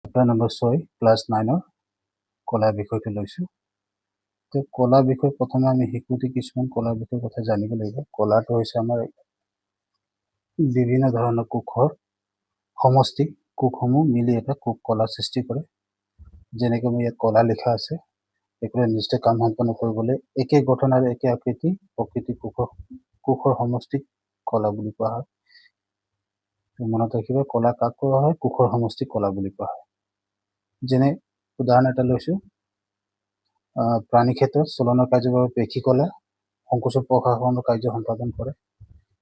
Chapter number 6 class 9 কলা বিষয়টো লৈছোঁ। তো কলা বিষয় প্ৰথমে আমি শিকোঁতে কিছুমান কলাৰ বিষয়ৰ কথা জানিব লাগিব। কলাটো হৈছে আমাৰ বিভিন্ন ধৰণৰ কোষৰ সমষ্টি। কোষসমূহ মিলি এটা কোষ কলা সৃষ্টি কৰে। যেনেকৈ মোৰ ইয়াত কলা লিখা আছে, একোটা নিৰ্দিষ্ট কাম সম্পন্ন কৰিবলৈ একে গঠন আৰু একে আকৃতি প্ৰকৃতি কোষৰ সমষ্টিক কলা বুলি কোৱা হয়। মনত ৰাখিব, কলা কাক কোৱা হয়? কোষৰ সমষ্টিক কলা বুলি কোৱা হয়। যেনে উদাহৰণ এটা লৈছোঁ, প্ৰাণী ক্ষেত্ৰত চলনৰ কাৰ্যৰ বাবে পেশী কলা সংকোচন প্ৰসাৰণৰ কাৰ্য সম্পাদন কৰে।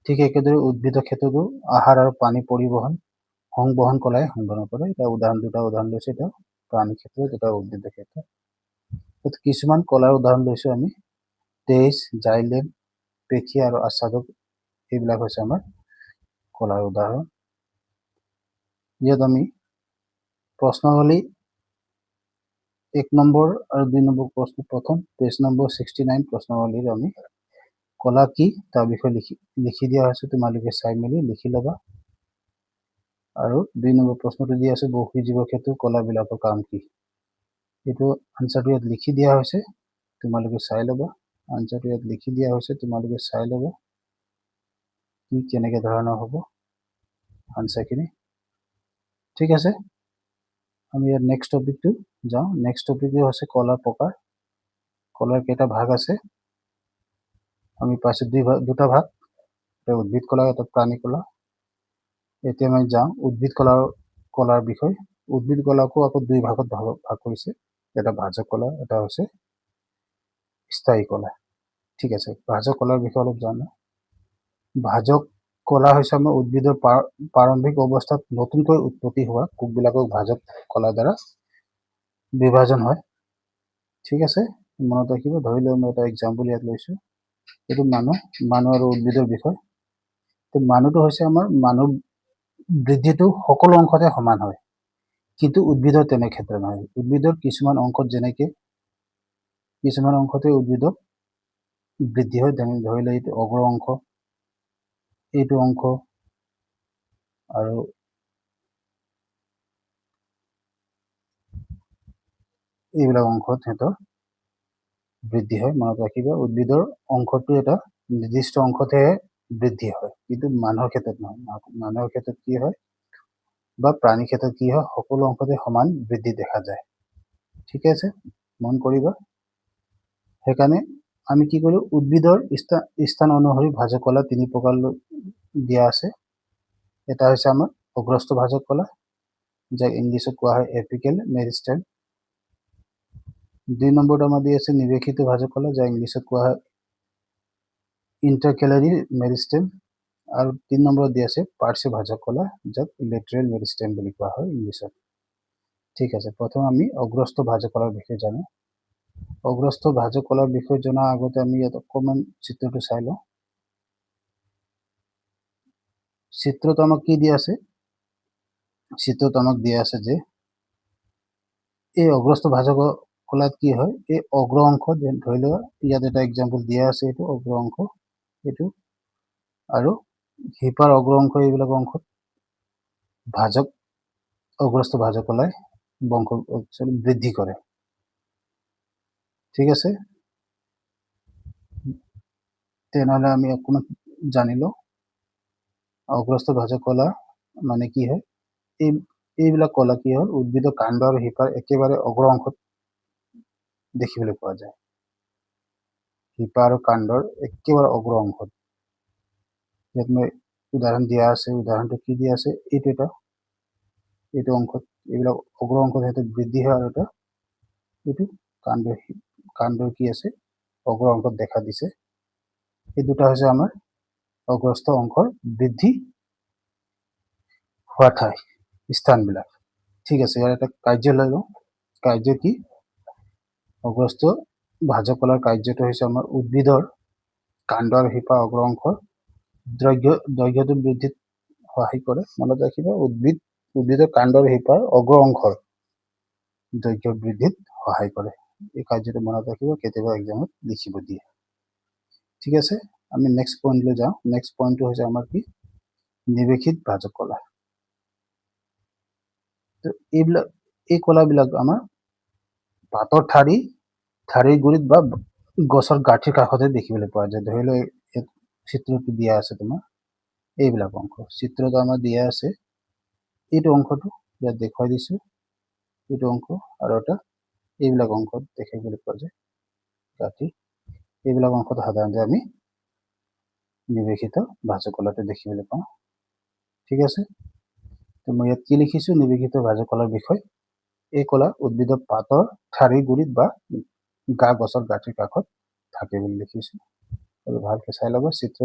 ঠিক একেদৰে উদ্ভিদৰ ক্ষেত্ৰতো আহাৰ আৰু পানী পৰিবহন সংবহন কলাই সম্পাদন কৰে। এটা দুটা উদাহৰণ লৈছোঁ, এটা প্ৰাণী ক্ষেত্ৰত, এটা উদ্ভিদৰ ক্ষেত্ৰত। কিছুমান কলাৰ উদাহৰণ লৈছোঁ আমি, তেজ, জাইলেম, পেশী আৰু আচ্ছাদক, এইবিলাক হৈছে আমাৰ কলাৰ উদাহৰণ। ইয়াত আমি প্ৰশ্নাৱলী 1 নম্বৰ আৰু 2 নম্বৰ প্ৰশ্ন, প্ৰথম পেজ নম্বৰ 69 প্ৰশ্নাৱলীৰ আমি কলা কি তাৰ বিষয়ে লিখি দিয়া হৈছে। তোমালোকে চাই মেলি লিখি ল'বা। আৰু 2 নম্বৰ প্ৰশ্নটো দিয়া আছে, বহু জীৱৰ ক্ষেত্ৰত কলাবিলাকৰ কাম কি? এইটো আনচাৰটো ইয়াত লিখি দিয়া হৈছে, তোমালোকে চাই ল'বা। আনচাৰটো ইয়াত লিখি দিয়া হৈছে, তোমালোকে চাই ল'বা কি কেনেকৈ ধৰণৰ হ'ব আনচাৰখিনি। ঠিক আছে, আমি ইয়াত নেক্সট টপিকটো যাওঁ। নেক্সট টপিকটো হৈছে কলাৰ প্ৰকাৰ। কলাৰ কেইটা ভাগ আছে আমি পাইছোঁ, দুটা ভাগ, এটা উদ্ভিদ কলা, এটা প্ৰাণী কলা। এতিয়া আমি যাওঁ উদ্ভিদ কলাৰ বিষয়। উদ্ভিদ কলাকো আকৌ 2 ভাগত ভাগ কৰিছে, এটা ভাজক কলা, এটা হৈছে স্থায়ী কলা। ঠিক আছে, ভাজক কলাৰ বিষয়ে অলপ জানো। ভাজক কলা হৈছে আমাৰ উদ্ভিদৰ প্ৰাৰম্ভিক অৱস্থাত নতুনকৈ উৎপত্তি হোৱা কোষবিলাকক ভাজক কলাৰ দ্বাৰা বিভাজন হয়। ঠিক আছে, মনত ৰাখিব। ধৰি লওঁ মই এটা এক্সাম্পল ইয়াত লৈছোঁ, এইটো মানুহ আৰু উদ্ভিদৰ বিষয়। তো মানুহটো হৈছে আমাৰ মানুহ বৃদ্ধিটো সকলো অংশতে সমান হয়, কিন্তু উদ্ভিদৰ তেনে ক্ষেত্ৰত নহয়। উদ্ভিদৰ কিছুমান অংশত, যেনেকৈ কিছুমান অংশতে উদ্ভিদক বৃদ্ধি হয়, ধৰি লওঁ এইটো অগ্ৰ অংশ, এইটো অংশ আৰু এইবিলাক অংশত সিহঁতৰ বৃদ্ধি হয়। মনত ৰাখিব, উদ্ভিদৰ অংশটো এটা নিৰ্দিষ্ট অংশতহে বৃদ্ধি হয়, কিন্তু মানুহৰ ক্ষেত্ৰত নহয়। মানুহৰ ক্ষেত্ৰত কি হয় বা প্ৰাণীৰ ক্ষেত্ৰত কি হয়, সকলো অংশতে সমান বৃদ্ধি দেখা যায়। ঠিক আছে, মন কৰিবা। সেইকাৰণে আমি কি কৰোঁ, উদ্ভিদৰ স্থান অনুসৰি ভাজক কলা 3 প্ৰকাৰ দিয়া আছে। এটা হৈছে আমাৰ অগ্ৰস্থ ভাজক কলা, যাক ইংলিছত কোৱা হয় এপিকেল মেৰিষ্টেম। 2 নম্বৰটো আমাৰ দি আছে নিৱেশিত ভাজক কলা, যাক ইংলিছত কোৱা হয় ইণ্টাৰকেলাৰী মেৰিষ্টেম। আৰু 3 নম্বৰত দি আছে পাৰ্শ্ব ভাজক কলা, যাক লেটাৰেল মেৰিষ্টেম বুলি কোৱা হয় ইংলিছত। ঠিক আছে, প্ৰথম আমি অগ্ৰস্থ ভাজক কলাৰ বিষয়ে জানো। অগ্ৰস্থ ভাজক কলাৰ বিষয়ে জনাৰ আগতে আমি ইয়াত অকণমান চিত্ৰটো চাই লওঁ। চিত্ৰত আমাক কি দিয়া আছে? চিত্ৰত আমাক দিয়া আছে যে এই অগ্ৰস্থ ভাজক কলাত কি হয়, এই অগ্ৰ অংশ, ধৰি লোৱা ইয়াত এটা এক্সাম্পল দিয়া আছে, এইটো অগ্ৰ অংশ, এইটো আৰু শিপাৰ অগ্ৰ অংশ, এইবিলাক অংশত অগ্ৰস্থ ভাজক কলাই বৃদ্ধি কৰে। ঠিক আছে, তেনেহ'লে আমি অকণমান জানি লওঁ অগ্ৰস্থ ভাজক কলা মানে কি হয়। এইবিলাক কলা কি হয়, উদ্ভিদৰ কাণ্ড আৰু শিপাৰ একেবাৰে অগ্ৰ অংশত দেখিবলৈ পোৱা যায়। শিপা আৰু কাণ্ডৰ একেবাৰে অগ্ৰ অংশত। ইয়াত মই উদাহৰণ দিয়া আছে, উদাহৰণটো কি দিয়া আছে, এইটো অংশত, এইবিলাক অগ্ৰ অংশত সিহঁতে বৃদ্ধি হয়, আৰু এইটো কাণ্ডৰ কি আছে, অগ্ৰ অংশত দেখা দিছে। এই দুটা হৈছে আমাৰ অগ্ৰস্থ অংশৰ বৃদ্ধি হোৱা ঠাই, স্থানবিলাক। ঠিক আছে, ইয়াৰ এটা কাৰ্য লৈ লওঁ। কাৰ্য কি? অগ্ৰস্থ ভাজক কলাৰ কাৰ্যটো হৈছে আমাৰ উদ্ভিদৰ কাণ্ড আৰু শিপা অগ্ৰ অংশৰ দৈৰ্ঘ্যটো বৃদ্ধিত সহায় কৰে। মনত ৰাখিব, উদ্ভিদৰ কাণ্ড আৰু শিপাৰ অগ্ৰ অংশৰ দৈৰ্ঘ্য বৃদ্ধিত সহায় কৰে। এই কাৰ্যটো মনত ৰাখিব, কেতিয়াবা এক্সামত লিখিব দিয়ে। ঠিক আছে, আমি নেক্সট পইণ্টলৈ যাওঁ। নেক্সট পইণ্টটো হৈছে আমাৰ কি, নিৱেশিত ভাজক কলা। তো এই কলাবিলাক আমাৰ পাতৰ ঠাৰিৰ গুৰিত বা গছৰ গাঁঠিৰ কাষতে দেখিবলৈ পোৱা যায়। ধৰি লওক ইয়াত চিত্ৰটো দিয়া আছে তোমাৰ এইবিলাক অংশ চিত্ৰত আমাৰ দিয়া আছে। এইটো অংশটো ইয়াত দেখুৱাই দিছো, এইটো অংশ আৰু এটা এইবিলাক অংশত দেখিবলৈ পোৱা যায় গাঁঠি। এইবিলাক অংশত সাধাৰণতে আমি নিৱেশিত ভাজকলাটো দেখিবলৈ পাওঁ। ঠিক আছে, তো মই ইয়াত কি লিখিছো নিৱেশিত ভাজকলাৰ বিষয়। এই কলা উদ্ভিদৰ পাতৰ ঠাৰিৰ গুৰিত বা গা গছৰ গাঁঠিৰ কাষত থাকে বুলি লিখিছো। আৰু ভালকে চাই ল'বা, চিত্ৰ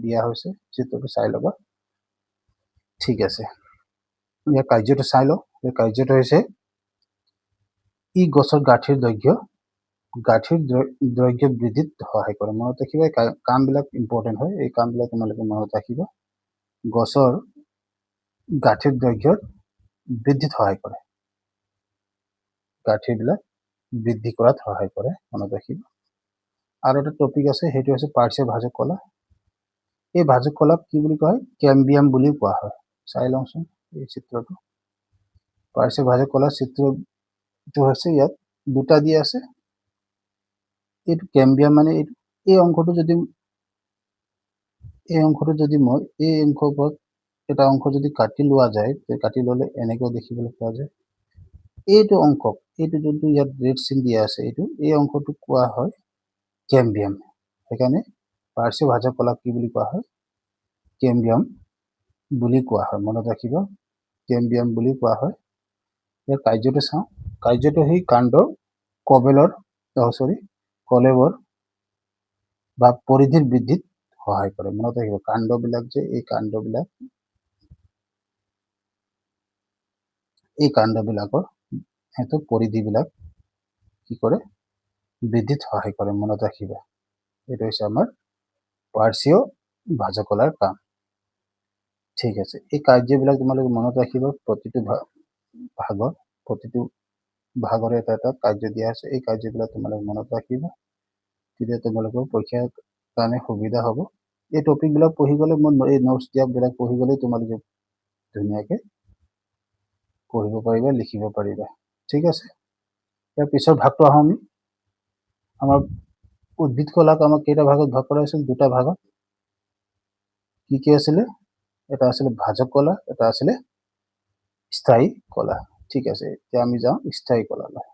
দিয়া হৈছে, চিত্ৰটো চাই ল'বা। ঠিক আছে, ইয়াৰ কাৰ্যটো চাই লওঁ। এই কাৰ্যটো হৈছে ই গছৰ গাঁঠিৰ দৈৰ্ঘ্য বৃদ্ধিত সহায় কৰে। মনত ৰাখিবা, কামবিলাক ইম্পৰ্টেণ্ট হয়, এই কামবিলাক তোমালোকে মনত ৰাখিবা। গছৰ গাঁঠিৰ দৈৰ্ঘ্য বৃদ্ধিত সহায় কৰে, গাঁঠিবিলাক বৃদ্ধি কৰাত সহায় কৰে, মনত ৰাখিবা। আৰু এটা টপিক আছে, সেইটো হৈছে পাৰ্শ্বীয় ভাজক কলা। এই ভাজক কলাক কি বুলি কয়? কেম্বিয়াম বুলিও কোৱা হয়। চাই লওঁচোন এই চিত্ৰটো। পাৰ্শ্বীয় ভাজক কলাৰ চিত্ৰটো হৈছে, ইয়াত দুটা দিয়া আছে। এইটো কেম্বিয়াম মানে এই অংশটো যদি মই এই অংশত এটা অংশ যদি কাটি লোৱা যায়, কাটি ল'লে এনেকৈ দেখিবলৈ পোৱা যায়। এইটো অংশক, এইটো যোনটো ইয়াত ৰেড চিন দিয়া আছে, এই অংশটোক কোৱা হয় কেম্বিয়াম। সেইকাৰণে পাৰ্শ্বীয় ভাজক কলাক কি বুলি কোৱা হয়? কেম্বিয়াম বুলি কোৱা হয়। মনত ৰাখিবা, কেম্বিয়াম বুলি কোৱা হয়। ইয়াৰ কাৰ্যটো চাওঁ। কাৰ্যটো সেই কাণ্ডৰ কলেবৰ বা পৰিধিৰ বৃদ্ধিত সহায় কৰে। মনত ৰাখিব, কাণ্ডবিলাক যে এই কাণ্ডবিলাকৰ সিহঁতৰ পৰিধিবিলাক কি কৰে? বৃদ্ধিত সহায় কৰে। মনত ৰাখিবা, এইটো হৈছে আমাৰ পাৰ্শ্বীয় ভাজক কলাৰ কাম। ঠিক আছে, এই কাৰ্যবিলাক তোমালোকে মনত ৰাখিবা। প্ৰতিটো ভাগৰে এটা এটা কাৰ্য দিয়া আছে। এই কাৰ্যবিলাক তোমালোকে মনত ৰাখিবা, তেতিয়া তোমালোকৰ পৰীক্ষাৰ কাৰণে সুবিধা হ'ব। এই টপিকবিলাক পঢ়ি গ'লে, এই নোটছ দিয়াবিলাক পঢ়ি গ'লে তোমালোকে ধুনীয়াকৈ পঢ়িব পাৰিবা, লিখিব পাৰিবা। ঠিক আছে, ইয়াৰ পিছৰ ভাগটো আহোঁ আমি। আমাৰ উদ্ভিদ কলাক আমাক কেইটা ভাগত ভাগ কৰা হৈছিল? দুটা ভাগত। কি কি আছিলে? এটা আছিলে ভাজক কলা, এটা আছিলে স্থায়ী কলা। ঠিক আছে, এতিয়া আমি যাওঁ স্থায়ী কলালৈ।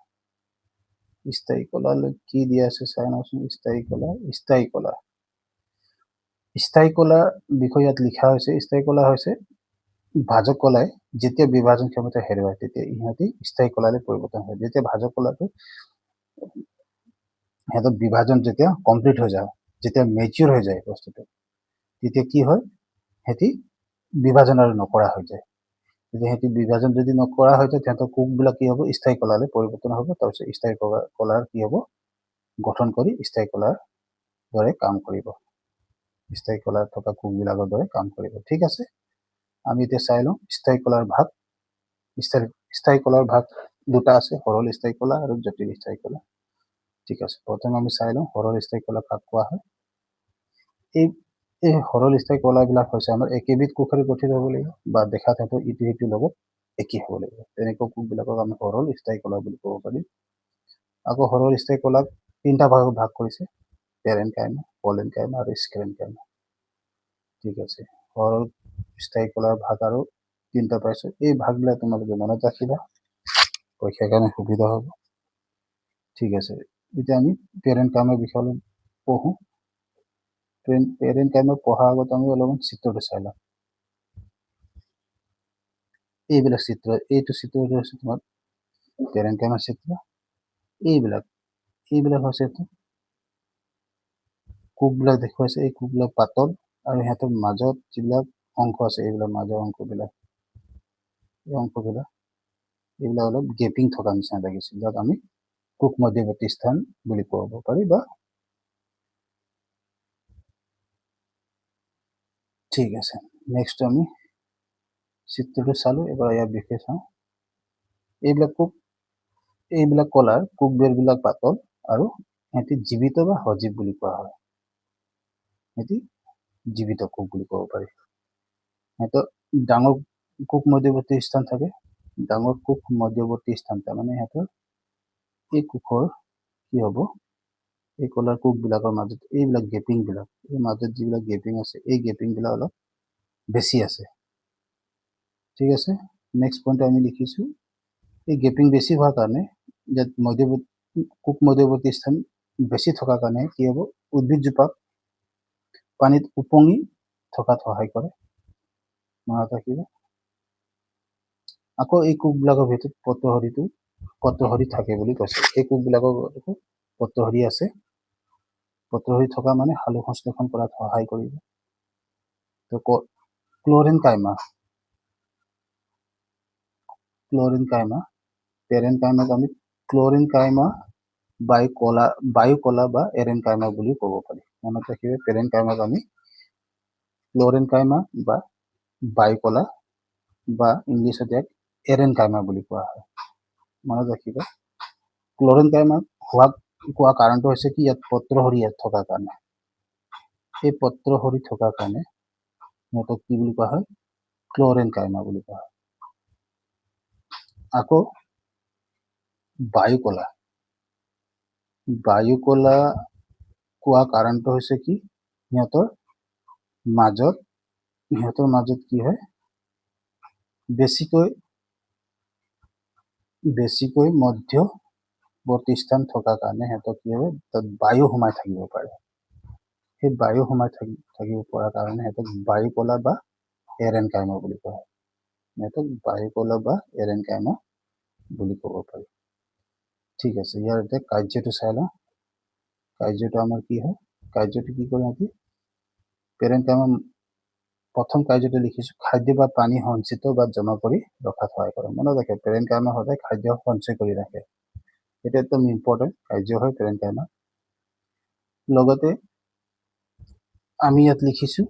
স্থায়ী কলালৈ কি দিয়া আছে চাই লওঁচোন। স্থায়ী কলাৰ বিষয়ে ইয়াত লিখা হৈছে। স্থায়ী কলা হৈছে ভাজক কলাই যেতিয়া বিভাজন ক্ষমতা হেৰুৱায়, তেতিয়া ইহঁতি স্থায়ী কলালৈ পৰিৱৰ্তন হয়। যেতিয়া ভাজক কলাটো সিহঁতৰ বিভাজন যেতিয়া কমপ্লিট হৈ যায়, যেতিয়া মেচিয়ৰ হৈ যায় বস্তুটো, তেতিয়া কি হয়? সিহঁতি বিভাজন আৰু নকৰা হৈ যায়। যদি সিহঁতি বিভাজন যদি নকৰা হৈ যায়, সিহঁতৰ কোষবিলাক কি হ'ব? স্থায়ী কলালৈ পৰিৱৰ্তন হ'ব। তাৰপিছত স্থায়ী কলাৰ কি হ'ব? গঠন কৰি স্থায়ী কলাৰ দৰে কাম কৰিব। স্থায়ী কলাৰ থকা কোষবিলাকৰ দৰে কাম কৰিব। ঠিক আছে, আমি এতিয়া চাই লওঁ স্থায়ী কলাৰ ভাগ। স্থায়ী কলাৰ ভাগ দুটা আছে, সৰল স্থায়ী কলা আৰু জটিল স্থায়ী কলা। ঠিক আছে, প্ৰথমে আমি চাই লওঁ সৰল স্থায়ী কলা কাক কোৱা হয়। এই সৰল স্থায়ী কলাবিলাক হৈছে আমাৰ একেবিধ কোষেৰে গঠিত হ'ব লাগিব, বা দেখা থাকে ইটো সিটোৰ লগত একেই হ'ব লাগিব। তেনেকুৱা কোষবিলাকক আমি সৰল স্থায়ী কলা বুলি ক'ব পাৰিম। আকৌ সৰল স্থায়ী কলাক তিনিটা ভাগত ভাগ কৰিছে, পেৰেনকাইমা, পলেনকাইমা আৰু স্ক্লেনকাইমা। ঠিক আছে, সৰল স্থায়ী কলাৰ ভাগ আৰু তিনিটা পাইছো। এই ভাগবিলাক তোমালোকে মনত ৰাখিবা, পৰীক্ষাৰ কাৰণে সুবিধা হ'ব। ঠিক আছে, এতিয়া আমি পেৰেনকাইমাৰ বিষয়ে পঢ়োঁ। পেৰেনকাইমা পঢ়াৰ আগত আমি অলপমান চিত্ৰটো চাই লওঁ। এইবিলাক চিত্ৰ, এইটো চিত্ৰটো হৈছে তোমাৰ পেৰেনকাইমাৰ চিত্ৰ। এইবিলাক হৈছে কোষবিলাক দেখুৱাইছে। এই কোষবিলাক পাতল আৰু সিহঁতৰ মাজত যিবিলাক অংশ আছে, এইবিলাক মাজৰ অংশবিলাক, এইবিলাক অলপ গেপিং থকা নিচিনা লাগিছে, যাক আমি কোষ মধ্যৱৰ্তী স্থান বুলি ক'ব পাৰি। বা ঠিক আছে, নেক্সট আমি চিত্ৰটো চালো, এবাৰ ইয়াৰ বিষয়ে চাওঁ। এইবিলাক কলাৰ কোষবেৰবিলাক পাতল আৰু সিহঁতি জীৱিত বা সজীৱ বুলি কোৱা হয়। সিহঁতি জীৱিত কোষ বুলি ক'ব পাৰি। সিহঁতৰ ডাঙৰ কোষ মধ্যৱৰ্তী স্থান থাকে, ডাঙৰ কোষ মধ্যৱৰ্তী স্থান, তাৰমানে সিহঁতৰ এই কোষৰ কি হ'ব, এই কলাৰ কোষবিলাকৰ মাজত এইবিলাক গেপিংবিলাক, এই মাজত যিবিলাক গেপিং আছে এই গেপিংবিলাক অলপ বেছি আছে। ঠিক আছে, নেক্সট পইণ্ট আমি লিখিছোঁ, এই গেপিং বেছি হোৱাৰ কাৰণে ইয়াত কোষ মধ্যৱৰ্তী স্থান বেছি থকাৰ কাৰণে কি হ'ব, উদ্ভিদজোপাক পানীত উপঙি থকাত সহায় কৰে। মনত ৰাখিব। আকৌ এই কোষবিলাকৰ ভিতৰত পত্ৰহৰি থাকে বুলি কৈছে। এই কোষবিলাকৰ পত্ৰহৰি আছে। পত্ৰহৰি থকা মানে সালোক সংশ্লেষণ কৰাত সহায় কৰিব। তো ক্ল'ৰেন কাইমা, পেৰেন কাইমাক আমি ক্ল'ৰেন কাইমা বায়ু কলা বা এৰেন কাইমা বুলি ক'ব পাৰি। মনত ৰাখিব, পেৰেন কাইমাক আমি ক্ল'ৰেন কাইমা বা বায়ু কলা বা ইংলিছত ইয়াক এৰেন কাইমা বুলি কোৱা হয়। মনত ৰাখিব, ক্ল'ৰেন কাইমা কোৱা কাৰণটো হৈছে কি, ইয়াত পত্ৰহৰি থকাৰ কাৰণে। এই পত্ৰহৰি থকাৰ কাৰণে সিহঁতক কি বুলি কোৱা হয়, ক্ল'ৰেন কাইমা বুলি কোৱা হয়। আকৌ বায়ু কলা কোৱা কাৰণটো হৈছে কি, সিহঁতৰ মাজত কি হয়, বেছিকৈ মধ্যৱৰ্তী স্থান থকাৰ কাৰণে সিহঁতক কি হয়, তাত বায়ু সোমাই থাকিব পাৰে। সেই বায়ু সোমাই থাকিব পৰাৰ কাৰণে সিহঁতক বায়ু কলা বা এৰেন কাইমা বুলি কোৱা হয়। সিহঁতক বায়ু কলা বা এৰেন কাইমা বুলি ক'ব পাৰি। ঠিক আছে, ইয়াৰ এতিয়া কাৰ্যটো চাই লওঁ। কাৰ্যটো আমাৰ কি হয়, কাৰ্যটো কি কৰে সিহঁতি, পেৰেন কাইমা প্ৰথম কাৰ্যটো লিখিছোঁ, খাদ্য বা পানী সঞ্চিত বা জমা কৰি ৰখাত সহায় কৰে। মনত ৰাখে, পেৰেন কাইমা সদায় খাদ্য সঞ্চয় কৰি ৰাখে। এটা একদম ইম্পৰ্টেণ্ট কাৰ্য হয় পেৰেন কাইমা। লগতে আমি ইয়াত লিখিছোঁ,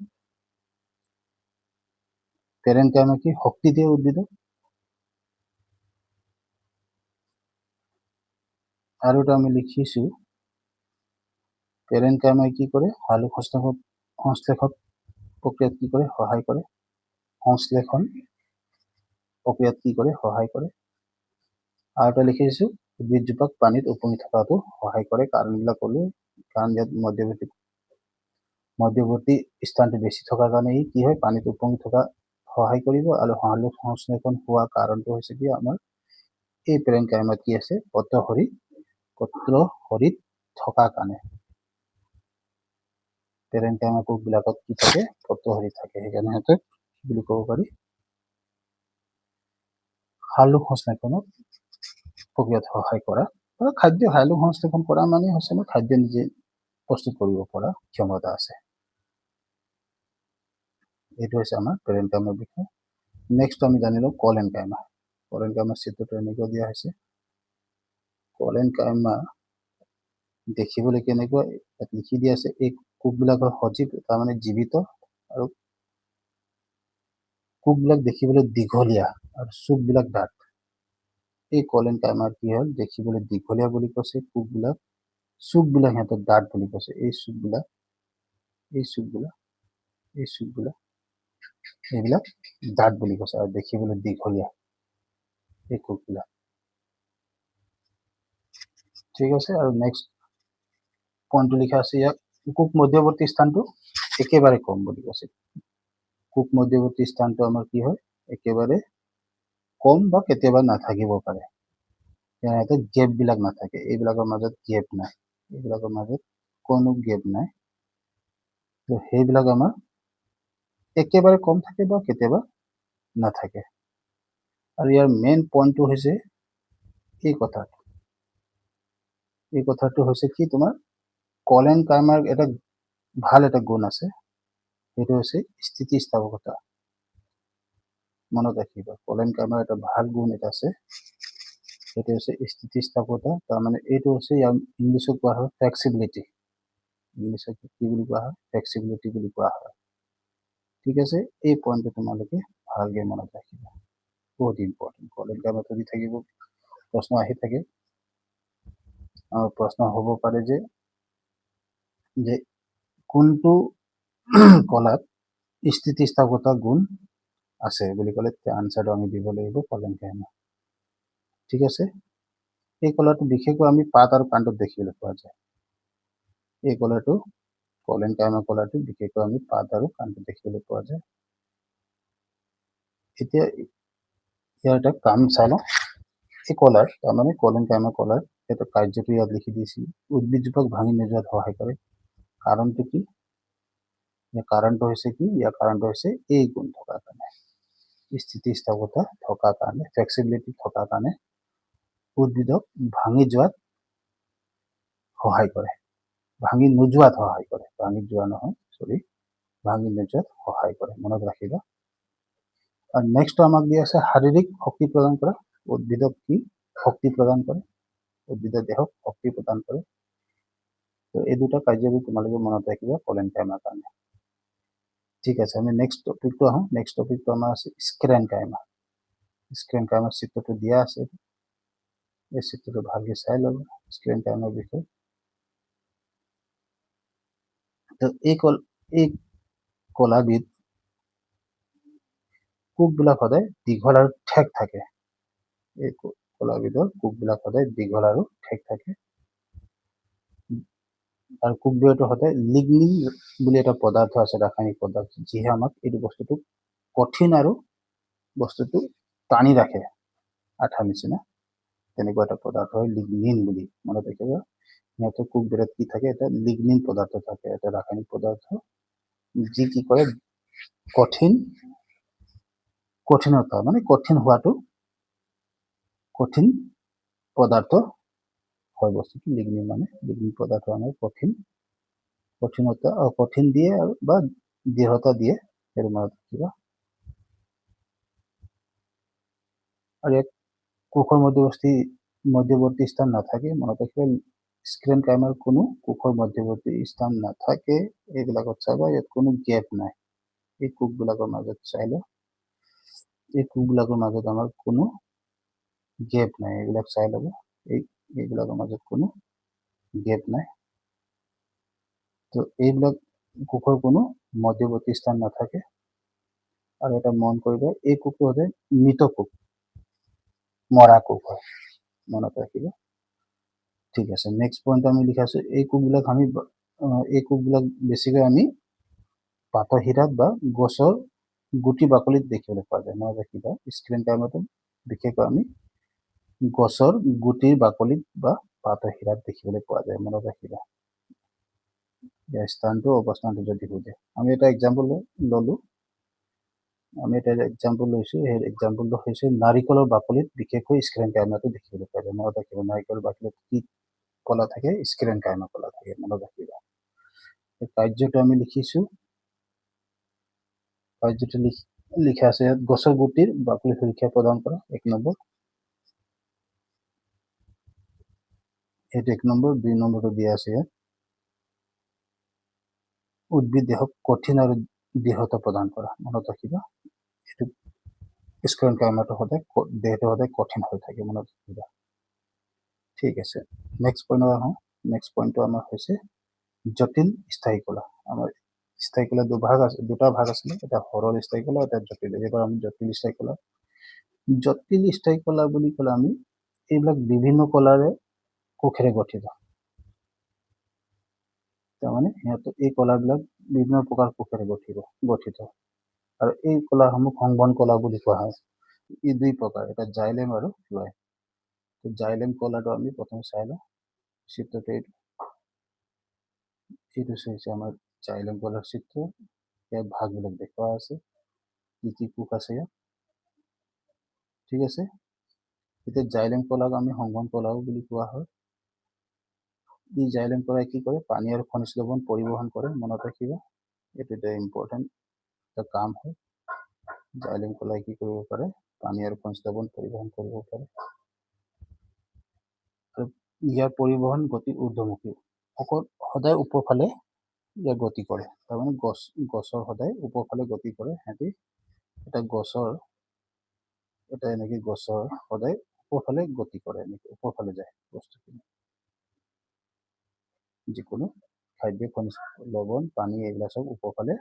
পেৰেন কাইমা কি শক্তি দিয়ে উদ্ভিদক। আৰু এটা আমি লিখিছোঁ, পেৰেন কাইমাই কি কৰে, সালোক সংশ্লেষণ প্ৰক্ৰিয়াত কি কৰে, সহায় কৰে। সংশ্লেষণ প্ৰক্ৰিয়াত কি কৰে, সহায় কৰে। আৰু এটা লিখিছোঁ, উদ্ভিদজোপাক পানীত উপঙি থকাটো সহায় কৰে। কাৰণবিলাক ক'লো, কাৰণ ইয়াত মধ্যৱৰ্তী স্থানটো বেছি থকাৰ কাৰণে ই কি হয়, পানীত উপঙি থকা সহায় কৰিব। আৰু সালোক সংশ্লেষণ হোৱা কাৰণটো হৈছে কি, আমাৰ এই পেৰেন কাইমাত কি আছে, পত্ৰহৰিত থকাৰ কাৰণে। পেৰেন কাইমা কোষবিলাকত কি থাকে, পত্ৰহৰি থাকে। সেইকাৰণে সিহঁতক কি বুলি ক'ব পাৰি, সালোক সংশ্লেষণত প্ৰক্ৰিয়াত সহায় কৰা, আৰু সালোক সংশ্লেষণ কৰা মানে হৈছে খাদ্য নিজে প্ৰস্তুত কৰিব পৰা ক্ষমতা আছে। এইটো হৈছে আমাৰ পেৰেন কাইমাৰ বিষয়। নেক্সট আমি জানিলোঁ কলেন কাইমা। কলেন কাইমাৰ চিত্ৰটো এনেকুৱা দিয়া হৈছে। কলেন কাইমা দেখিবলৈ কেনেকুৱা, ইয়াত লিখি দিয়া আছে, এই কোষবিলাকৰ সজীৱ, তাৰমানে জীৱিত, আৰু কোষবিলাক দেখিবলৈ দীঘলীয়া আৰু চুকবিলাক ডাঠ। এই কলেন কাইমাৰ কি হ'ল, দেখিবলৈ দীঘলীয়া বুলি কৈছে, চুকবিলাক সিহঁতৰ ডাঠ বুলি কৈছে। এই চুকবিলাক এইবিলাক ডাঠ বুলি কৈছে, আৰু দেখিবলৈ দীঘলীয়া এই কোষবিলাক। ঠিক আছে, আৰু নেক্সট পইণ্টটো লিখা আছে, ইয়াক কোষ মধ্যৱৰ্তী স্থানটো একেবাৰে কম বুলি কৈছে। কোষ মধ্যৱৰ্তী স্থানটো আমাৰ কি হয়, একেবাৰে কম বা কেতিয়াবা নাথাকিব পাৰে। সিহঁতে গেপবিলাক নাথাকে, এইবিলাকৰ মাজত গেপ নাই, এইবিলাকৰ মাজত কোনো গেপ নাই। তো সেইবিলাক আমাৰ একেবাৰে কম থাকে বা কেতিয়াবা নাথাকে। আৰু ইয়াৰ মেইন পইণ্টটো হৈছে এই কথাটো হৈছে কি, তোমাৰ কলেন কাইমাৰ ভাল এটা গুণ আছে, সেইটো হৈছে স্থিতিস্থাপকতা। মনত ৰাখিবা, কলেন কাইমাৰ এটা ভাল গুণ এটা আছে, সেইটো হৈছে স্থিতিস্থাপকতা। তাৰমানে এইটো হৈছে ইয়াৰ ইংলিছত কোৱা হয় ফ্লেক্সিবিলিটি। ইংলিছত কি বুলি কোৱা হয়, ফ্লেক্সিবিলিটি বুলি কোৱা হয়। ঠিক আছে, এই পইণ্টটো তোমালোকে ভালকৈ মনত ৰাখিবা, বহুত ইম্পৰ্টেণ্ট। কলেন কাইমা যদি থাকিব, প্ৰশ্ন আহি থাকে। আৰু প্ৰশ্ন হ'ব পাৰে যে কোনটো কলাত স্থিতিস্থাপকতা গুণ আছে বুলি ক'লে তেতিয়া আনচাৰটো আমি দিব লাগিব কলেন কাইমা। ঠিক আছে, এই কলাৰটো বিশেষকৈ আমি পাত আৰু কাণ্ডত দেখিবলৈ পোৱা যায়। এই কলাৰটো কলেন কাইমা কলাৰটো বিশেষকৈ আমি পাত আৰু কাণ্ডত দেখিবলৈ পোৱা যায়। এতিয়া ইয়াৰ এটা কাম চাই লওঁ। এই কলাৰ তাৰমানে কলেন কাইমা কলাৰ এটা কাৰ্যটো ইয়াত লিখি দিছিল, উদ্ভিদজোপাক ভাঙি নোযোৱাত সহায় কৰে। কাৰণটো কি? ইয়াৰ কাৰণটো হৈছে কি? ইয়াৰ কাৰণটো হৈছে এই গুণ থকাৰ কাৰণে, স্থিতিস্থাপকতা থকাৰ কাৰণে, ফ্লেক্সিবিলিটি থকাৰ কাৰণে উদ্ভিদক ভাঙি যোৱাত সহায় কৰে, ভাঙি নোযোৱাত সহায় কৰে, ভাঙি যোৱা নহয় সৰি, ভাঙি নোযোৱাত সহায় কৰে, মনত ৰাখিবা। আৰু নেক্সট আমাক দিয়া আছে শাৰীৰিক শক্তি প্ৰদান কৰা। উদ্ভিদক কি শক্তি প্ৰদান কৰে? উদ্ভিদৰ দেহক শক্তি প্ৰদান কৰে। তো এই দুটা কাৰ্যবোৰ তোমালোকে মনত ৰাখিবা কলেন কাইমাৰ কাৰণে। ঠিক আছে, আমি নেক্সট টপিকটো আহোঁ। নেক্সট টপিকটো আমাৰ আছে স্ক্ৰেন কাইমা। স্ক্ৰেন কাইমাৰ চিত্ৰটো দিয়া আছে, এই চিত্ৰটো ভালকে চাই ল'ব স্ক্ৰেন কাইমাৰ বিষয়ে। তো এই কলাবিধ কোষবিলাক সদায় দীঘল আৰু ঠেক থাকে। এই কলাবিধৰ কোষবিলাক সদায় দীঘল আৰু ঠেক থাকে। আৰু কোষবিৰটো সদায় লিগনিন বুলি এটা পদাৰ্থ আছে, ৰাসায়নিক পদাৰ্থ, যিহে আমাক এইটো বস্তুটো কঠিন আৰু বস্তুটো টানি ৰাখে আঠা নিচিনা। তেনেকুৱা এটা পদাৰ্থ হয় লিগনিন বুলি, মনত ৰাখিবা। সিহঁতৰ কোষবিৰত কি থাকে? এটা লিগনিন পদাৰ্থ থাকে, এটা ৰাসায়নিক পদাৰ্থ, যি কি কৰে কঠিনতা মানে কঠিন হোৱাটো, কঠিন পদাৰ্থ হয় বস্তুটো। লিগনিন মানে লিগনিন পদাৰ্থ আমাৰ কঠিন দিয়ে আৰু বা দৃঢ়তা দিয়ে, সেইটো মনত ৰাখিবা। আৰু এক কোষৰ মধ্যৱৰ্তী স্থান নাথাকে, মনত ৰাখিবা। স্ক্ৰেন কাইমাৰ কোনো কোষৰ মধ্যৱৰ্তী স্থান নাথাকে। এইবিলাকত চাবা, ইয়াত কোনো গেপ নাই। এই কোষবিলাকৰ মাজত চাই লওঁ, এই কোষবিলাকৰ মাজত আমাৰ কোনো গেপ নাই, এইবিলাক চাই ল'ব। এইবিলাকৰ মাজত কোনো গেপ নাই। তো এইবিলাক কোষৰ কোনো মধ্যৱৰ্তী স্থান নাথাকে। আৰু এটা মন কৰিবা, এই কোষটো সদায় মৃত কোষ, মৰা কোষ হয়, মনত ৰাখিবা। ঠিক আছে, নেক্সট পইণ্ট আমি লিখাইছো, এই কোষবিলাক বেছিকৈ আমি পাতৰ শিৰাত বা গছৰ গুটি বাকলিত দেখিবলৈ পোৱা যায়, মনত ৰাখিবা। স্ক্ৰেন কাইমাটো বিশেষকৈ আমি গছৰ গুটিৰ বাকলিত বা পাতৰ শিৰাত দেখিবলৈ পোৱা যায়, মনত ৰাখিবা। ইয়াৰ স্থানটো অৱস্থানটো যদি সোধে, আমি এটা এক্সাম্পল ললো। আমি এটা এক্সাম্পল লৈছো, সেই এক্সাম্পলটো হৈছে নাৰিকলৰ বাকলিত বিশেষকৈ স্ক্ৰেন কাইমাটো দেখিবলৈ পোৱা যায়, মনত ৰাখিবা। নাৰিকলৰ বাকলিত কি কলা থাকে? স্ক্ৰেন কাইমা কলা থাকে, মনত ৰাখিবা। কাৰ্যটো আমি লিখিছো, কাৰ্যটো লিখা আছে ইয়াত, গছৰ গুটিৰ বাকলি সুৰক্ষা প্ৰদান কৰা, 1 নম্বৰ। এইটো 1 নম্বৰ। 2 নম্বৰটো দিয়া আছে ইয়াত, উদ্ভিদ দেহক কঠিন আৰু দৃঢ়তা প্ৰদান কৰা, মনত ৰাখিবা। এইটো স্ক্ৰেন কাইমাটো সদায় দেহটো সদায় কঠিন হৈ থাকে, মনত ৰাখিবা। ঠিক আছে, নেক্সট পইণ্টত আহোঁ। নেক্সট পইণ্টটো আমাৰ হৈছে জটিল স্থায়ী কলা। আমাৰ স্থায়ী কলা দুটা ভাগ আছিলে, এটা সৰল স্থায়ী কলা, এটা জটিল। এইবাৰ আমি জটিল স্থায়ী কলা। জটিল স্থায়ী কলা বুলি ক'লে আমি এইবিলাক বিভিন্ন কলাৰে কোষেৰে গঠিত। তাৰমানে এই কলাবিলাক বিভিন্ন প্ৰকাৰ কোষেৰে গঠিত। আৰু এই কলাসমূহ সংবহন কলা বুলি কোৱা হয়। ই 2 প্ৰকাৰ, এটা জাইলেম আৰু ফ্লয়। জাইলেম কলাটো আমি প্ৰথমে চাই লওঁ। চিত্ৰটো এইটো হৈছে আমাৰ জাইলেম কলাৰ চিত্ৰ। ইয়াত ভাগবিলাক দেখুওৱা আছে, কি কি কোষ আছে ইয়াত। ঠিক আছে, এতিয়া জাইলেম কলাক আমি সংবহন কলাও বুলি কোৱা হয়। এই জাইলেম কলাই কি কৰে? পানী আৰু খনিজ লৱণ পৰিবহন কৰে, মনত ৰাখিবা। এইটো এটা ইম্পৰ্টেণ্ট এটা কাম হয়। জাইলেম কলাই কি কৰিব পাৰে? পানী আৰু খনিজ লৱণ পৰিবহন কৰিব পাৰে। আৰু ইয়াৰ পৰিবহন গতি ঊৰ্ধ্বমুখী, সদায় ওপৰ ফালে ইয়াৰ গতি কৰে। তাৰমানে গছৰ সদায় ওপৰ ফালে গতি কৰে। সিহঁতি এনেকে গছৰ সদায় ওপৰ ফালে গতি কৰে, এনেকে ওপৰ ফালে যায় বস্তুখিনি। যিকোনো খাদ্য, খনিজ লৱণ, পানী, এইবিলাক চব ওপৰ ফালে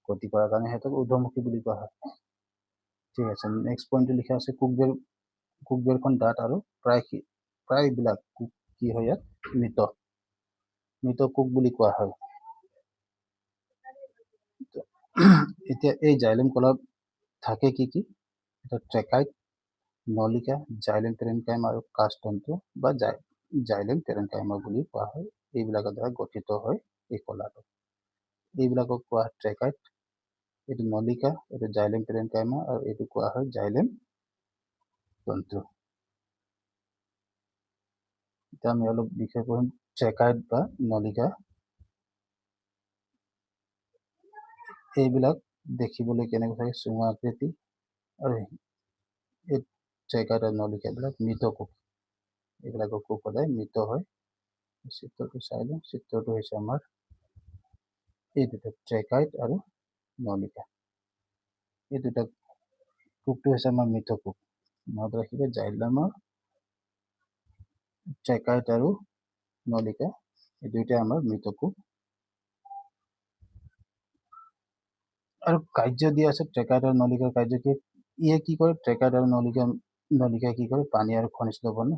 গতি কৰাৰ কাৰণে সিহঁতক ঊৰ্ধ্বমুখী বুলি কোৱা হয়। ঠিক আছে, নেক্সট পইণ্টটো লিখা আছে কুকবেৰখন ডাঠ আৰু প্ৰায়বিলাক কুক কি হয় ইয়াত মৃত কুক বুলি কোৱা হয়। এতিয়া এই জাইলেম কলাত থাকে কি কি? এটা ট্ৰেকাইট, নলিকা, জাইলেম পেৰেনকাইম আৰু কাছতন্ত্ৰ বা জাইলেম পেৰেনকাইমা বুলি কোৱা হয়। এইবিলাকৰ দ্বাৰা গঠিত হয় এই কলাটো। এইবিলাকক কোৱা হয় ট্ৰেকাইট, এইটো নলিকা, এইটো জাইলেম পেৰেনকাইমা আৰু এইটো কোৱা হয় জাইলেম তন্তু। এতিয়া আমি অলপ বিষয় পঢ়িম ট্ৰেকাইট বা নলিকা। এইবিলাক দেখিবলৈ কেনেকৈ থাকে? চুঙা আকৃতি আৰু এই ট্ৰেকাইট আৰু নলিকাবিলাক মৃত কোষ। এইবিলাকৰ কোষ সদায় মৃত হয়। চিত্ৰটো চাই লওঁ। চিত্ৰটো হৈছে আমাৰ এই দুটা ট্ৰেকাইট আৰু নলিকা। এই দুটা কোষটো হৈছে আমাৰ মৃত কোষ। মনত ৰাখিব জাইলেমৰ ট্ৰেকাইট আৰু নলিকা এই দুইটা আমাৰ মৃত কোষ। আৰু কাৰ্য দিয়া আছে ট্ৰেকাইট আৰু নলিকাৰ কাৰ্য কি? ইয়ে কি কৰে? ট্ৰেকাইট আৰু নলিকাই কি কৰে? পানী আৰু খনিজ লৱণ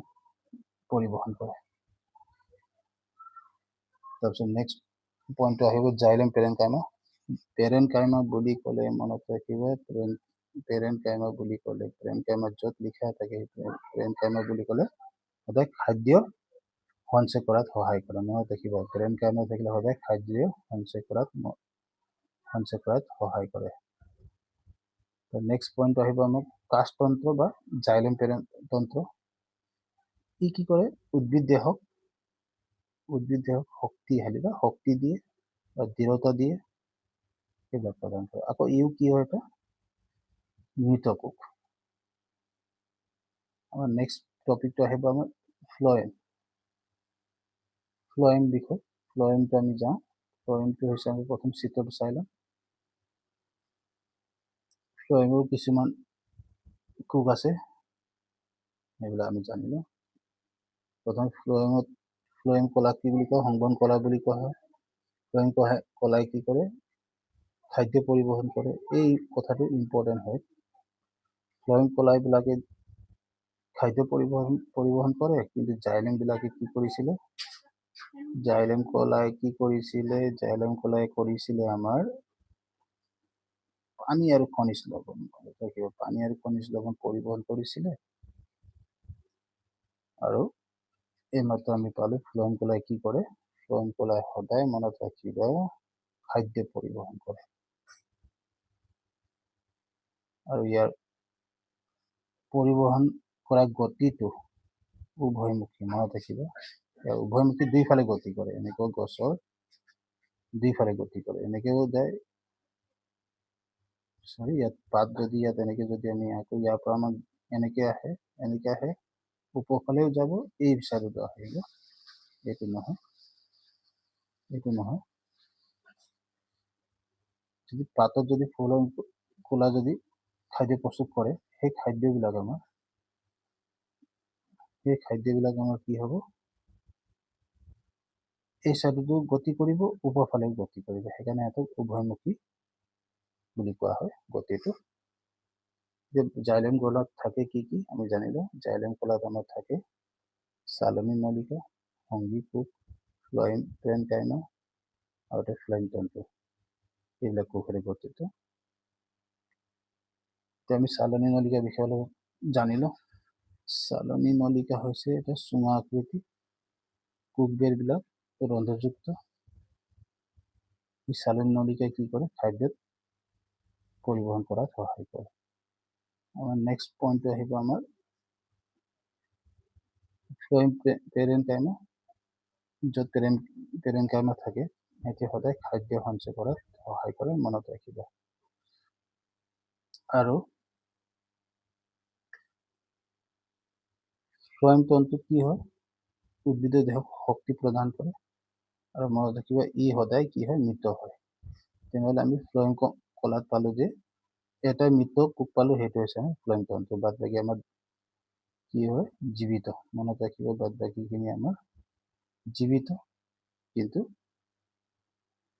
পৰিবহন কৰে। তাৰপিছত নেক্সট পইণ্টটো আহিব জাইলেম পেৰেনকাইমা। পেৰেনকাইমা বুলি ক'লে মনত ৰাখিব পেৰেনকাইমা বুলি ক'লে পেৰেনকাইমা য'ত লিখা থাকে পেৰেনকাইমা বুলি ক'লে সদায় খাদ্য সঞ্চয় কৰাত সহায় কৰে। মনত ৰাখিব পেৰেনকাইমা থাকিলে সদায় খাদ্য সঞ্চয় কৰাত সহায় কৰে। নেক্সট পইণ্ট আহিব আমাক কাছতন্ত্ৰ বা জাইলেম পেৰেনতন্ত্ৰ। ই কি কৰে? উদ্ভিদ দেহক শক্তিশালী বা শক্তি দিয়ে বা দৃঢ়তা দিয়ে, সেইবিলাক প্ৰদান কৰে। আকৌ ইও কি হয়? এটা মৃত কোষ। আমাৰ নেক্সট টপিকটো আহিব আমাৰ ফ্লয়েম বিষয়। ফ্লয়েমটো আমি যাওঁ। ফ্লয়েমটো হৈছে আমি প্ৰথম চিত্ৰটো চাই লওঁ। ফ্লয়েমৰ কিছুমান কোষ আছে, সেইবিলাক আমি জানিলোঁ। প্ৰথম ফ্লয়েম কলাক কি বুলি কয়? সংবহন কলা বুলি কোৱা হয়। ফ্লয়েম কলাই কি কৰে? খাদ্য পৰিবহন কৰে। এই কথাটো ইম্পৰ্টেণ্ট হয়। ফ্লয়েম কলাইবিলাকে খাদ্য পৰিবহন কৰে, কিন্তু জাইলেম বিলাকে কি কৰিছিলে? জাইলেম কলাই কৰিছিলে আমাৰ পানী আৰু খনিজ লৱণ পৰিবহন কৰিছিলে। আৰু এইমাত্ৰ আমি পালো ফ্লয়েম কলাই কি কৰে? ফ্লয়েম কলাই সদায় মনত ৰাখিব খাদ্য পৰিবহন কৰে। আৰু ইয়াৰ পৰিবহন কৰা গতিটো উভয়মুখী। মনত ৰাখিব উভয়মুখী, দুইফালে গতি কৰে। এনেকৈ গছৰ দুইফালে গতি কৰে। এনেকেও যায় ইয়াত পাত যদি ইয়াত এনেকে যদি আমি আকৌ ইয়াৰ পৰা আমাক এনেকে আহে ওপৰফালেও যাব, এই চাইডতো আহিব। এইটো নহয় যদি পাতত যদি ফুলৰ কলা যদি খাদ্য প্ৰস্তুত কৰে, সেই খাদ্যবিলাক আমাৰ কি হ'ব? এই চাইডতো গতি কৰিব, ওপৰ ফালেও গতি কৰিব। সেইকাৰণে সিহঁতক উভয়মুখী বুলি কোৱা হয় গতিটো। জাইলেম কলাত থাকে কি কি আমি জানিলো। জাইলেম কলাত আমাৰ থাকে চালনী নলিকা, সংগী কোষ, ফ্লয়েম পেৰেনকাইমা আৰু এটা ফ্লয়েম তন্তু। এইবিলাক কোষেৰে গঠিত। এতিয়া আমি চালনী নলিকাৰ বিষয়ে অলপ জানিলো। চালনী নলিকা হৈছে এটা চুঙা আকৃতি কোষবেৰবিলাক ৰন্ধ্ৰযুক্ত। এই চালনী নলিকাই কি কৰে? খাদ্যত পৰিবহন কৰাত সহায় কৰে। আমাৰ নেক্সট পইণ্টটো আহিব আমাৰ ফ্লয়েম পেৰেনকাইমা। য'ত পেৰেনকাইমা থাকে, সিহঁতে সদায় খাদ্য সঞ্চয় কৰাত সহায় কৰে। মনত ৰাখিব। আৰু ফ্লয়েম তন্তু কি হয়? উদ্ভিদৰ দেহক শক্তি প্ৰদান কৰে। আৰু মনত ৰাখিব ই সদায় কি হয়? মৃত হয়। তেনেহ'লে আমি ফ্লয়েম কলাত পালো যে এটা মৃত কোষ পালো, সেইটো হৈছে ফ্লয়েম তন্তু। বাদ বাকী আমাৰ কি হয়? জীৱিত। মনত ৰাখিব বাদ বাকীখিনি আমাৰ জীৱিত, কিন্তু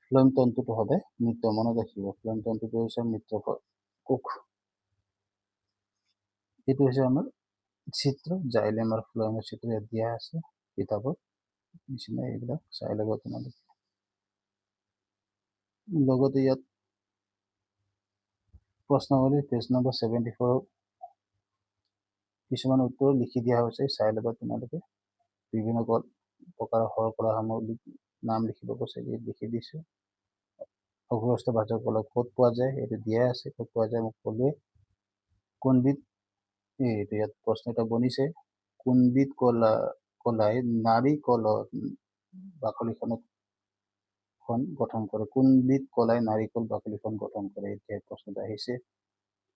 ফ্লয়েম তন্তুটো সদায় মৃত। মনত ৰাখিব ফ্লয়েম তন্তুটো হৈছে মৃত কোষ। এইটো হৈছে আমাৰ চিত্ৰ, জাইলেম আৰু ফ্লোয়েমৰ চিত্ৰ ইয়াত দিয়া আছে কিতাপত নিচিনা। এইবিলাক চাই ল'ব তোমালোকে। লগতে ইয়াত প্ৰশ্নাৱলী পেজ নম্বৰ 74 কিছুমান উত্তৰ লিখি দিয়া হৈছে, চাই ল'বা তোমালোকে। বিভিন্ন প্ৰকাৰৰ শৰ্কৰা সামগ্ৰীৰ নাম লিখিব কৈছে, লিখি দিছো। অগ্ৰস্ত বাচক কলা ক'ত পোৱা যায় এইটো দিয়া আছে, ক'ত পোৱা যায় মোক ক'লোৱে। কোনবিধ এইটো ইয়াত প্ৰশ্ন এটা বনিছে, কোনবিধ কলাই নাৰিকলৰ বাকলিখনত গঠন কৰে, কোনবিধ কলাই নাৰিকল বাকলিখন গঠন কৰে, এতিয়া প্ৰশ্নটো আহিছে।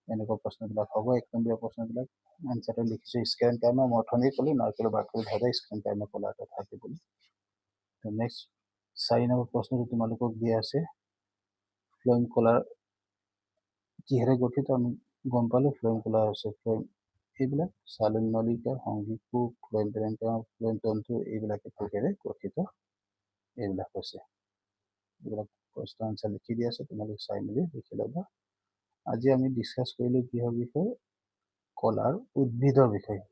এনেকুৱা প্ৰশ্নবিলাক হ'ব, 1 নম্বৰীয়া প্ৰশ্নবিলাক। আনসাৰটো লিখিছো স্ক্ৰীন টাইমৰ, মই অথনি ক'লো নাৰিকলৰ বাকলি ভাজা স্ক্ৰীন টাইমৰ কলা এটা থাকে বুলি। নেক্সট 4 নম্বৰ প্ৰশ্নটো তোমালোকক দিয়া আছে, ফ্লোয়েম কলাৰ কিহেৰে গঠিত আমি গম পালো। ফ্লোয়েম কলা হৈছে এইবিলাক চালন নলিকা, সংযোগ কোষ, ফ্লোয়েম পেৰেণ্টম, ফ্লোয়েম তন্তু, এইবিলাকে কোষেৰে গঠিত। এইবিলাক হৈছে, এইবিলাক প্ৰশ্ন আনসাৰ লিখি দিয়া আছে, তোমালোকে চাই মেলি লিখি ল'বা। আজি আমি ডিছকাছ কৰিলো কিহৰ বিষয়ে, কলাৰ উদ্ভিদৰ বিষয়ে।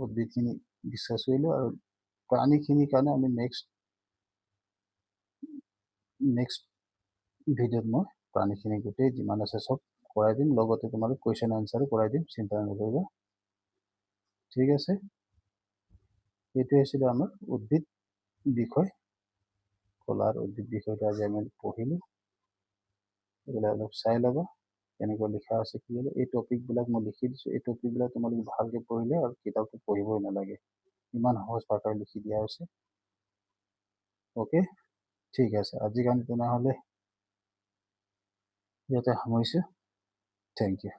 উদ্ভিদখিনি ডিছকাছ কৰিলো, আৰু প্ৰাণীখিনিৰ কাৰণে আমি নেক্সট ভিডিঅ'ত মই প্ৰাণীখিনি গোটেই যিমান আছে চব কৰাই দিম, লগতে তোমালোক কুৱেশ্যন আনসাৰো কৰাই দিম, চিন্তা নকৰিবা। ঠিক আছে, এইটো হৈছিলে আমাৰ উদ্ভিদ বিষয়। কলাৰ উদ্ভিদ বিষয়টো আজি আমি পঢ়িলো, এইবিলাক অলপ চাই ল'বা কেনেকৈ লিখা আছে কি হ'লে। এই টপিকবিলাক মই লিখি দিছোঁ, এই টপিকবিলাক তোমালোকে ভালকৈ পঢ়িলে আৰু কিতাপটো পঢ়িবই নালাগে, ইমান সহজ ভাষাৰে লিখি দিয়া হৈছে। অ'কে, ঠিক আছে, আজিৰ কাৰণে তেনেহ'লে ইয়াতে সামৰিছোঁ। Thank U.